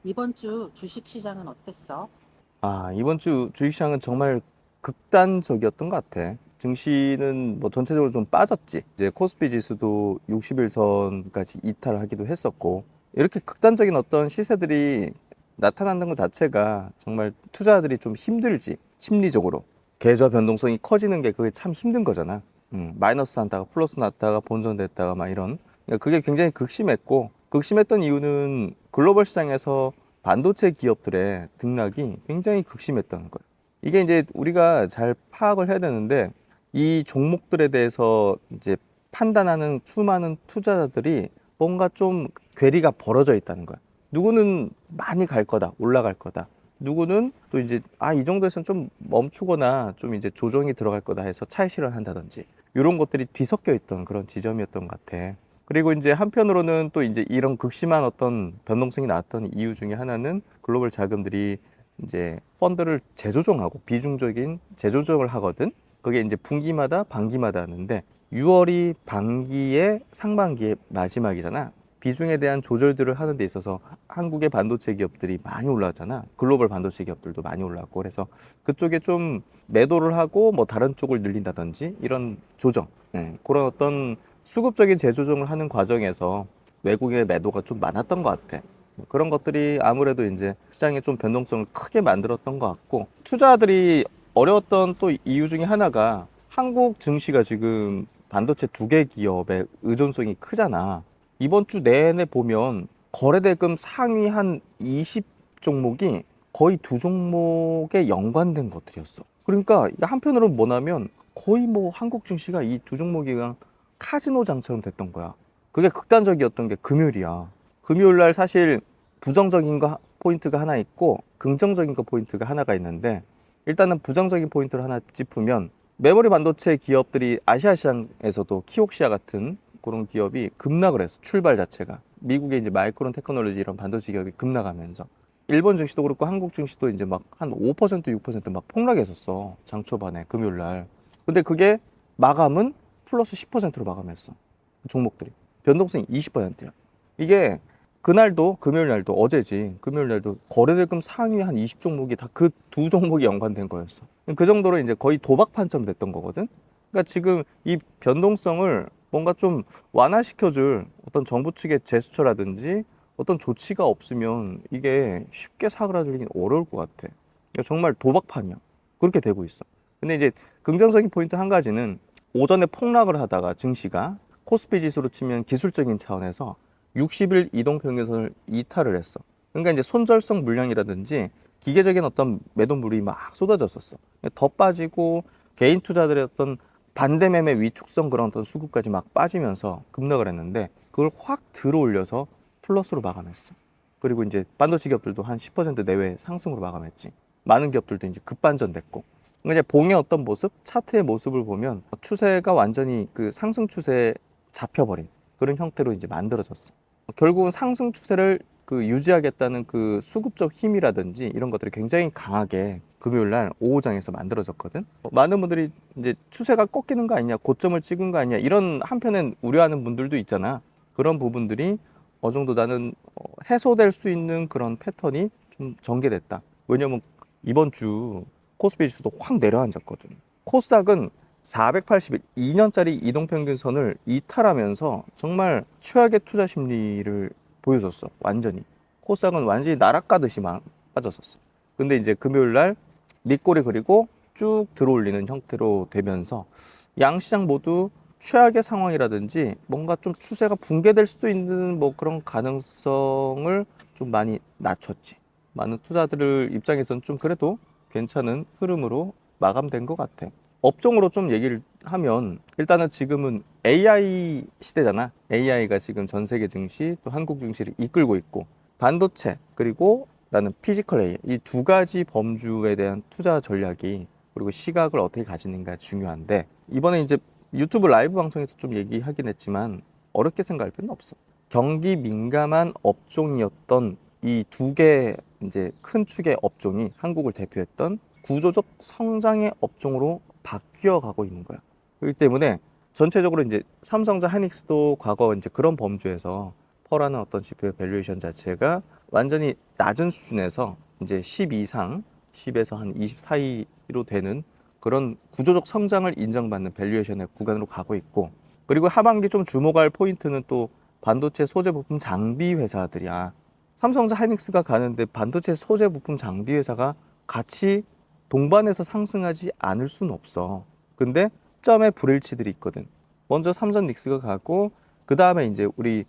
이번 주 주식 시장은 어땠어? 이번 주 주식시장은 정말 극단적이었던 것 같아. 증시는 뭐 전체적으로 좀 빠졌지. 이제 코스피 지수도 60일선까지 이탈하기도 했었고, 이렇게 극단적인 어떤 시세들이 나타나는 것 자체가 정말 투자자들이 좀 힘들지. 심리적으로. 계좌 변동성이 커지는 게 그게 참 힘든 거잖아. 마이너스 났다가 플러스 났다가 본전됐다가 막 이런. 그러니까 그게 굉장히 극심했고, 극심했던 이유는 글로벌 시장에서 반도체 기업들의 등락이 굉장히 극심했다는 거예요. 이게 이제 우리가 잘 파악을 해야 되는데, 이 종목들에 대해서 이제 판단하는 수많은 투자자들이 뭔가 좀 괴리가 벌어져 있다는 거야. 누구는 많이 갈 거다, 올라갈 거다. 누구는 또 이제 이 정도에서는 좀 멈추거나 좀 이제 조정이 들어갈 거다 해서 차익 실현한다든지 이런 것들이 뒤섞여 있던 그런 지점이었던 것 같아. 그리고 이제 한편으로는 또 이제 이런 극심한 어떤 변동성이 나왔던 이유 중에 하나는 글로벌 자금들이 이제 펀드를 재조정하고 비중적인 재조정을 하거든. 그게 이제 분기마다 반기마다 하는데 6월이 반기의 상반기의 마지막이잖아. 비중에 대한 조절들을 하는 데 있어서 한국의 반도체 기업들이 많이 올랐잖아. 글로벌 반도체 기업들도 많이 올랐고 그래서 그쪽에 좀 매도를 하고 뭐 다른 쪽을 늘린다든지 이런 조정, 그런 어떤 수급적인 재조정을 하는 과정에서 외국의 매도가 좀 많았던 것 같아. 그런 것들이 아무래도 이제 시장에 좀 변동성을 크게 만들었던 것 같고, 투자들이 어려웠던 또 이유 중에 하나가 한국 증시가 지금 반도체 두 개 기업의 의존성이 크잖아. 이번 주 내내 보면 거래대금 상위 한 20 종목이 거의 두 종목에 연관된 것들이었어. 그러니까 이게 한편으로는 뭐냐면 거의 뭐 한국 증시가 이 두 종목이 그냥 카지노장처럼 됐던 거야. 그게 극단적이었던 게 금요일이야. 금요일 날 사실 부정적인 거 포인트가 하나 있고 긍정적인 거 포인트가 하나가 있는데, 일단은 부정적인 포인트를 하나 짚으면 메모리 반도체 기업들이 아시아 시장에서도 키옥시아 같은 그런 기업이 급락을 했어. 출발 자체가 미국의 이제 마이크론 테크놀로지 이런 반도체 기업이 급락하면서 일본 증시도 그렇고 한국 증시도 이제 막 한 5% 6%막 폭락했었어, 장 초반에 금요일 날. 근데 그게 마감은 플러스 10%로 마감했어. 종목들이 변동성이 20%야. 이게 그날도 금요일 날도 어제지, 금요일 날도 거래대금 상위 한 20 종목이 다 그 두 종목이 연관된 거였어. 그 정도로 이제 거의 도박 판처럼 됐던 거거든. 그러니까 지금 이 변동성을 뭔가 좀 완화시켜줄 어떤 정부 측의 제스처라든지 어떤 조치가 없으면 이게 쉽게 사그라들기는 어려울 것 같아. 그러니까 정말 도박판이야. 그렇게 되고 있어. 근데 이제 긍정적인 포인트 한 가지는 오전에 폭락을 하다가 증시가 코스피 지수로 치면 기술적인 차원에서 60일 이동평균선을 이탈을 했어. 그러니까 이제 손절성 물량이라든지 기계적인 어떤 매도물이 막 쏟아졌었어. 더 빠지고 개인 투자들의 어떤 반대 매매 위축성 그런 어떤 수급까지 막 빠지면서 급락을 했는데 그걸 확 들어 올려서 플러스로 마감했어. 그리고 이제 반도체 기업들도 한 10% 내외 상승으로 마감했지. 많은 기업들도 이제 급반전됐고. 그러니까 이제 봉의 어떤 모습, 차트의 모습을 보면 추세가 완전히 그 상승 추세에 잡혀버린 그런 형태로 이제 만들어졌어. 결국은 상승 추세를 그 유지하겠다는 그 수급적 힘이라든지 이런 것들이 굉장히 강하게 금요일 날 오후장에서 만들어졌거든. 많은 분들이 이제 추세가 꺾이는 거 아니냐, 고점을 찍은 거 아니냐, 이런 한편엔 우려하는 분들도 있잖아. 그런 부분들이 어느 정도 나는 해소될 수 있는 그런 패턴이 좀 전개됐다. 왜냐면 이번 주 코스피 지수도 확 내려앉았거든. 코스닥은 480일 2년짜리 이동평균선을 이탈하면서 정말 최악의 투자 심리를 보여줬어. 완전히. 코스닥은 완전히 날아가듯이 막 빠졌었어. 근데 이제 금요일 날 밑꼬리 그리고 쭉 들어올리는 형태로 되면서 양시장 모두 최악의 상황이라든지 뭔가 좀 추세가 붕괴될 수도 있는 뭐 그런 가능성을 좀 많이 낮췄지. 많은 투자들 입장에서는 좀 그래도 괜찮은 흐름으로 마감된 것 같아. 업종으로 좀 얘기를 하면 일단은 지금은 AI 시대잖아. AI가 지금 전 세계 증시 또 한국 증시를 이끌고 있고, 반도체 그리고 나는 피지컬 AI 이 두 가지 범주에 대한 투자 전략이 그리고 시각을 어떻게 가지는가 중요한데, 이번에 이제 유튜브 라이브 방송에서 좀 얘기하긴 했지만 어렵게 생각할 필요는 없어. 경기 민감한 업종이었던 이 두 개 이제 큰 축의 업종이 한국을 대표했던 구조적 성장의 업종으로 바뀌어 가고 있는 거야. 그렇기 때문에 전체적으로 이제 삼성전자 하이닉스도 과거 이제 그런 범주에서 퍼라는 어떤 지표의 밸류에이션 자체가 완전히 낮은 수준에서 이제 10 이상, 10에서 한 20 사이로 되는 그런 구조적 성장을 인정받는 밸류에이션의 구간으로 가고 있고, 그리고 하반기 좀 주목할 포인트는 또 반도체 소재 부품 장비 회사들이야. 삼성전자 하이닉스가 가는데 반도체 소재 부품 장비 회사가 같이 동반해서 상승하지 않을 수는 없어. 근데 점에 불일치들이 있거든. 먼저 삼성 닉스가 가고, 그 다음에 이제 우리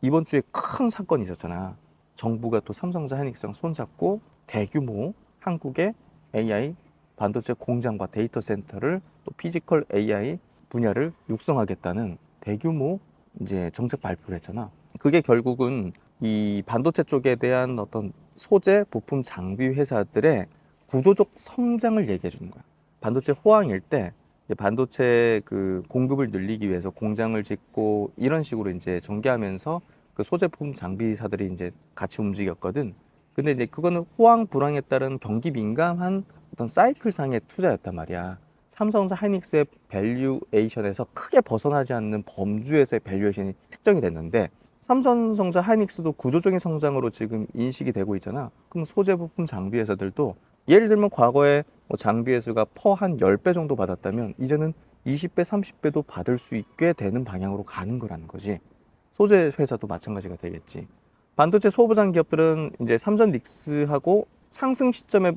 이번 주에 큰 사건이 있었잖아. 정부가 또 삼성전자 하이닉스랑 손잡고 대규모 한국의 AI 반도체 공장과 데이터 센터를 또 피지컬 AI 분야를 육성하겠다는 대규모 이제 정책 발표를 했잖아. 그게 결국은 이 반도체 쪽에 대한 어떤 소재 부품 장비 회사들의 구조적 성장을 얘기해 주는 거야. 반도체 호황일 때 이제 반도체 그 공급을 늘리기 위해서 공장을 짓고 이런 식으로 이제 전개하면서 그 소재품 장비사들이 이제 같이 움직였거든. 근데 이제 그거는 호황 불황에 따른 경기 민감한 어떤 사이클상의 투자였단 말이야. 삼성전자 하이닉스의 밸류에이션에서 크게 벗어나지 않는 범주에서의 밸류에이션이 특정이 됐는데, 삼성전자 하이닉스도 구조적인 성장으로 지금 인식이 되고 있잖아. 그럼 소재 부품 장비 회사들도 예를 들면 과거에 뭐 장비 회수가 퍼 한 10배 정도 받았다면 이제는 20배, 30배도 받을 수 있게 되는 방향으로 가는 거라는 거지. 소재 회사도 마찬가지가 되겠지. 반도체 소부장 기업들은 이제 삼전 닉스하고 상승 시점의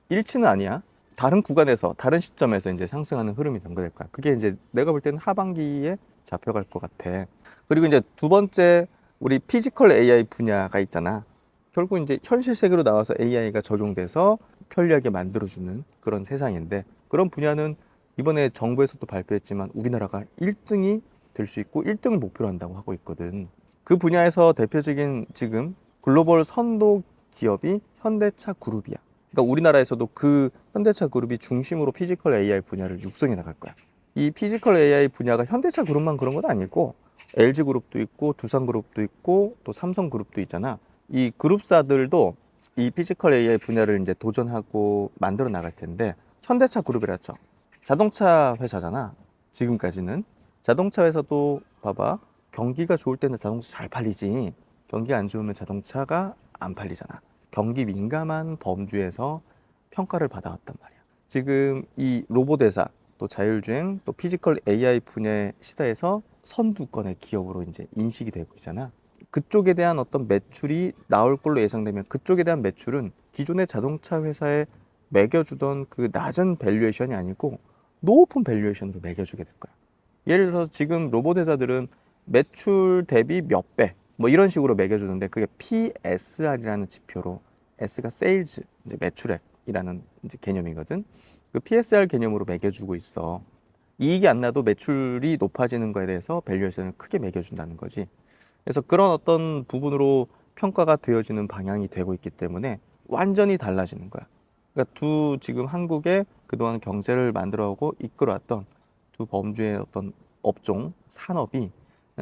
일치는 아니야. 다른 구간에서 다른 시점에서 이제 상승하는 흐름이 연결될 거야. 그게 이제 내가 볼 때는 하반기에 잡혀갈 것 같아. 그리고 이제 두 번째 우리 피지컬 AI 분야가 있잖아. 결국 이제 현실 세계로 나와서 AI가 적용돼서 편리하게 만들어주는 그런 세상인데, 그런 분야는 이번에 정부에서도 발표했지만 우리나라가 1등이 될 수 있고 1등을 목표로 한다고 하고 있거든. 그 분야에서 대표적인 지금 글로벌 선도 기업이 현대차 그룹이야. 그러니까 우리나라에서도 그 현대차 그룹이 중심으로 피지컬 AI 분야를 육성해 나갈 거야. 이 피지컬 AI 분야가 현대차 그룹만 그런 건 아니고 LG 그룹도 있고 두산 그룹도 있고 또 삼성 그룹도 있잖아. 이 그룹사들도 이 피지컬 AI 분야를 이제 도전하고 만들어 나갈 텐데, 현대차 그룹이라죠. 자동차 회사잖아. 지금까지는. 자동차 회사도 봐봐. 경기가 좋을 때는 자동차 잘 팔리지. 경기가 안 좋으면 자동차가 안 팔리잖아. 경기 민감한 범주에서 평가를 받아왔단 말이야. 지금 이 로봇 회사, 또 자율주행, 또 피지컬 AI 분야의 시대에서 선두권의 기업으로 이제 인식이 되고 있잖아. 그쪽에 대한 어떤 매출이 나올 걸로 예상되면 그쪽에 대한 매출은 기존의 자동차 회사에 매겨주던 그 낮은 밸류에이션이 아니고 높은 밸류에이션으로 매겨주게 될 거야. 예를 들어서 지금 로봇 회사들은 매출 대비 몇 배, 뭐 이런 식으로 매겨주는데, 그게 PSR이라는 지표로, S가 세일즈, 이제 매출액이라는 이제 개념이거든. 그 PSR 개념으로 매겨주고 있어. 이익이 안 나도 매출이 높아지는 거에 대해서 밸류에이션을 크게 매겨준다는 거지. 그래서 그런 어떤 부분으로 평가가 되어지는 방향이 되고 있기 때문에 완전히 달라지는 거야. 그러니까 두 지금 한국의 그동안 경제를 만들어오고 이끌어왔던 두 범주의 어떤 업종, 산업이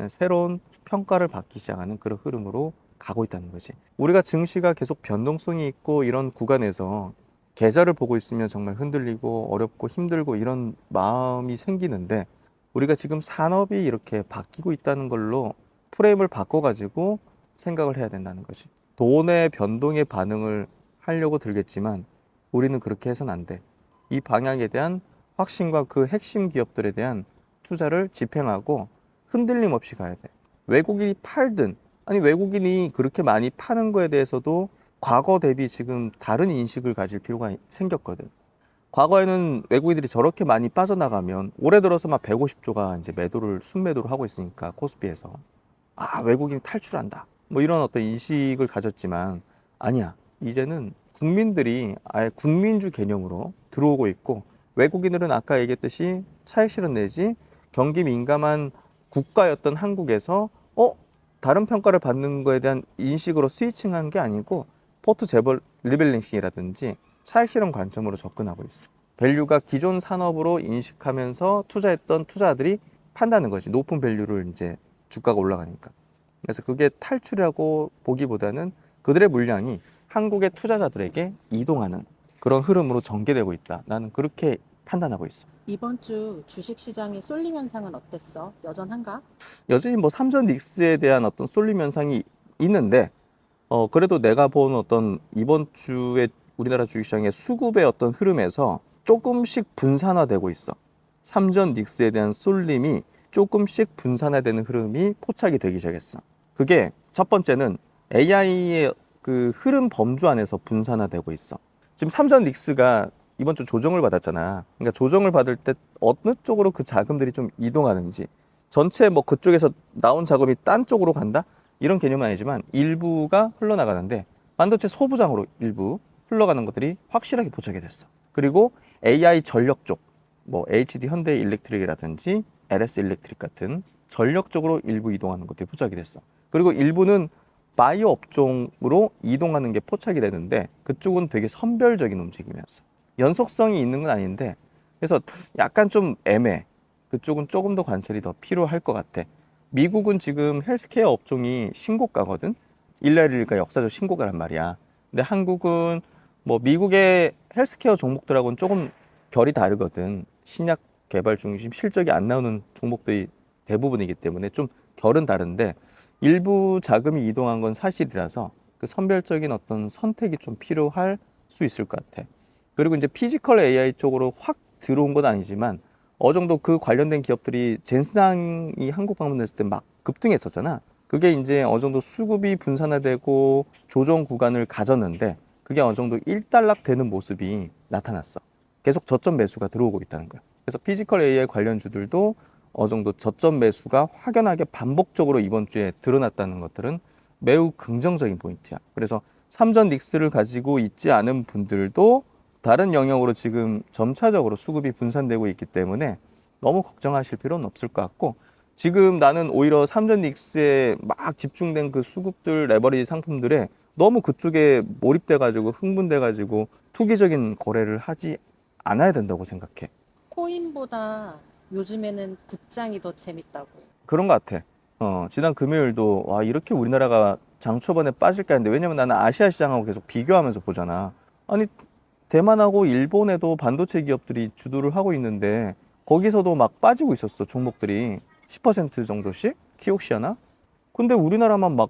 새로운 평가를 받기 시작하는 그런 흐름으로 가고 있다는 거지. 우리가 증시가 계속 변동성이 있고 이런 구간에서 계좌를 보고 있으면 정말 흔들리고 어렵고 힘들고 이런 마음이 생기는데, 우리가 지금 산업이 이렇게 바뀌고 있다는 걸로 프레임을 바꿔가지고 생각을 해야 된다는 거지. 돈의 변동에 반응을 하려고 들겠지만 우리는 그렇게 해서는 안 돼. 이 방향에 대한 확신과 그 핵심 기업들에 대한 투자를 집행하고 흔들림 없이 가야 돼. 외국인이 팔든, 아니 외국인이 그렇게 많이 파는 거에 대해서도 과거 대비 지금 다른 인식을 가질 필요가 생겼거든. 과거에는 외국인들이 저렇게 많이 빠져나가면 올해 들어서 막 150조가 이제 매도를 순매도를 하고 있으니까 코스피에서 아, 외국인이 탈출한다, 뭐 이런 어떤 인식을 가졌지만 아니야. 이제는 국민들이 아예 국민주 개념으로 들어오고 있고, 외국인들은 아까 얘기했듯이 차익 실현 내지 경기 민감한 국가였던 한국에서 다른 평가를 받는 거에 대한 인식으로 스위칭한 게 아니고 포트 재벌 리밸런싱이라든지 차익 실현 관점으로 접근하고 있어. 밸류가 기존 산업으로 인식하면서 투자했던 투자들이 판다는 거지. 높은 밸류를 이제 주가가 올라가니까. 그래서 그게 탈출이라고 보기보다는 그들의 물량이 한국의 투자자들에게 이동하는 그런 흐름으로 전개되고 있다. 나는 그렇게 판단하고 있어. 이번 주 주식시장의 쏠림 현상은 어땠어? 여전한가? 여전히 뭐 삼전 닉스에 대한 어떤 쏠림 현상이 있는데, 그래도 내가 본 어떤 이번 주에 우리나라 주식시장의 수급의 어떤 흐름에서 조금씩 분산화되고 있어. 삼전 닉스에 대한 쏠림이 조금씩 분산화되는 흐름이 포착이 되기 시작했어. 그게 첫 번째는 AI의 그 흐름 범주 안에서 분산화되고 있어. 지금 삼전 닉스가 이번 주 조정을 받았잖아. 그러니까 조정을 받을 때 어느 쪽으로 그 자금들이 좀 이동하는지, 전체 뭐 그쪽에서 나온 자금이 딴 쪽으로 간다? 이런 개념은 아니지만 일부가 흘러나가는데 반도체 소부장으로 일부 흘러가는 것들이 확실하게 포착이 됐어. 그리고 AI 전력 쪽, 뭐 HD 현대 일렉트릭이라든지 LS 일렉트릭 같은 전력 쪽으로 일부 이동하는 것들이 포착이 됐어. 그리고 일부는 바이오 업종으로 이동하는 게 포착이 되는데 그쪽은 되게 선별적인 움직임이었어. 연속성이 있는 건 아닌데 그래서 약간 좀 애매해. 그쪽은 조금 더 관찰이 더 필요할 것 같아. 미국은 지금 헬스케어 업종이 신고가거든. 111가 역사적 신고가란 말이야. 근데 한국은 뭐 미국의 헬스케어 종목들하고는 조금 결이 다르거든. 신약 개발 중심 실적이 안 나오는 종목들이 대부분이기 때문에 좀 결은 다른데 일부 자금이 이동한 건 사실이라서 그 선별적인 어떤 선택이 좀 필요할 수 있을 것 같아. 그리고 이제 피지컬 AI 쪽으로 확 들어온 건 아니지만 어느 정도 그 관련된 기업들이 젠스당이 한국 방문했을 때 막 급등했었잖아. 그게 이제 어느 정도 수급이 분산화되고 조정 구간을 가졌는데 그게 어느 정도 일단락되는 모습이 나타났어. 계속 저점 매수가 들어오고 있다는 거야. 그래서 피지컬 AI 관련주들도 어느 정도 저점 매수가 확연하게 반복적으로 이번 주에 드러났다는 것들은 매우 긍정적인 포인트야. 그래서 삼전 닉스를 가지고 있지 않은 분들도 다른 영역으로 지금 점차적으로 수급이 분산되고 있기 때문에 너무 걱정하실 필요는 없을 것 같고 지금 나는 오히려 삼전 닉스에 막 집중된 그 수급들 레버리지 상품들에 너무 그쪽에 몰입돼가지고 흥분돼가지고 투기적인 거래를 하지 않아야 된다고 생각해. 코인보다 요즘에는 국장이 더 재밌다고. 그런 것 같아. 지난 금요일도 와 이렇게 우리나라가 장 초반에 빠질까 했는데 왜냐면 나는 아시아 시장하고 계속 비교하면서 보잖아. 아니 대만하고 일본에도 반도체 기업들이 주도를 하고 있는데 거기서도 막 빠지고 있었어 종목들이 10% 정도씩 키옥시아나. 근데 우리나라만 막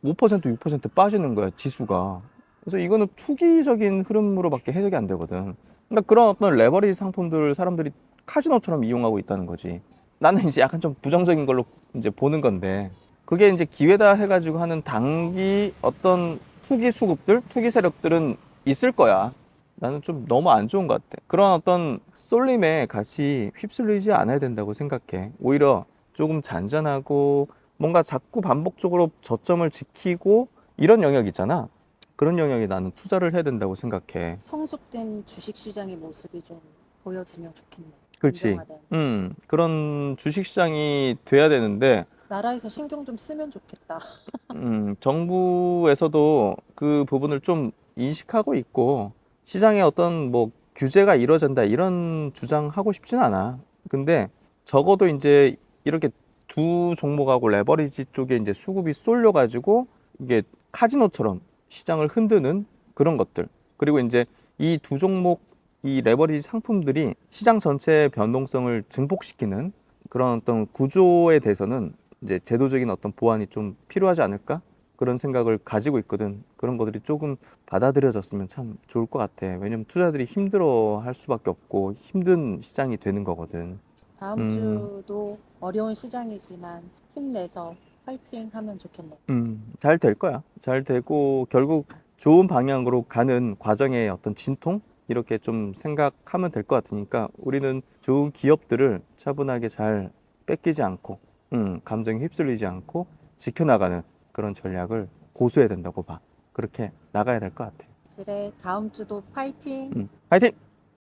5% 6% 빠지는 거야 지수가. 그래서 이거는 투기적인 흐름으로밖에 해석이 안 되거든. 그러니까 그런 어떤 레버리지 상품들 사람들이 카지노처럼 이용하고 있다는 거지. 나는 이제 약간 좀 부정적인 걸로 이제 보는 건데 그게 이제 기회다 해가지고 하는 단기 어떤 투기 수급들, 투기 세력들은 있을 거야. 나는 좀 너무 안 좋은 것 같아. 그런 어떤 쏠림에 같이 휩쓸리지 않아야 된다고 생각해. 오히려 조금 잔잔하고 뭔가 자꾸 반복적으로 저점을 지키고 이런 영역 있잖아. 그런 영역에 나는 투자를 해야 된다고 생각해. 성숙된 주식시장의 모습이 좀 보여지면 좋겠네. 그렇지. 안정화된. 그런 주식시장이 돼야 되는데, 나라에서 신경 좀 쓰면 좋겠다. 정부에서도 그 부분을 좀 인식하고 있고, 시장에 어떤 뭐 규제가 이루어진다 이런 주장하고 싶진 않아. 근데 적어도 이제 이렇게 두 종목하고 레버리지 쪽에 이제 수급이 쏠려가지고 이게 카지노처럼 시장을 흔드는 그런 것들. 그리고 이제 이 두 종목 이 레버리지 상품들이 시장 전체의 변동성을 증폭시키는 그런 어떤 구조에 대해서는 이제 제도적인 어떤 보완이 좀 필요하지 않을까? 그런 생각을 가지고 있거든. 그런 것들이 조금 받아들여졌으면 참 좋을 것 같아. 왜냐면 투자들이 힘들어 할 수밖에 없고 힘든 시장이 되는 거거든. 다음 음, 주도 어려운 시장이지만 힘내서 파이팅 하면 좋겠네. 잘 될 거야. 잘 되고 결국 좋은 방향으로 가는 과정의 어떤 진통? 이렇게 좀 생각하면 될 것 같으니까 우리는 좋은 기업들을 차분하게 잘 뺏기지 않고, 감정에 휩쓸리지 않고 지켜나가는 그런 전략을 고수해야 된다고 봐. 그렇게 나가야 될 것 같아. 그래, 다음 주도 파이팅! 파이팅!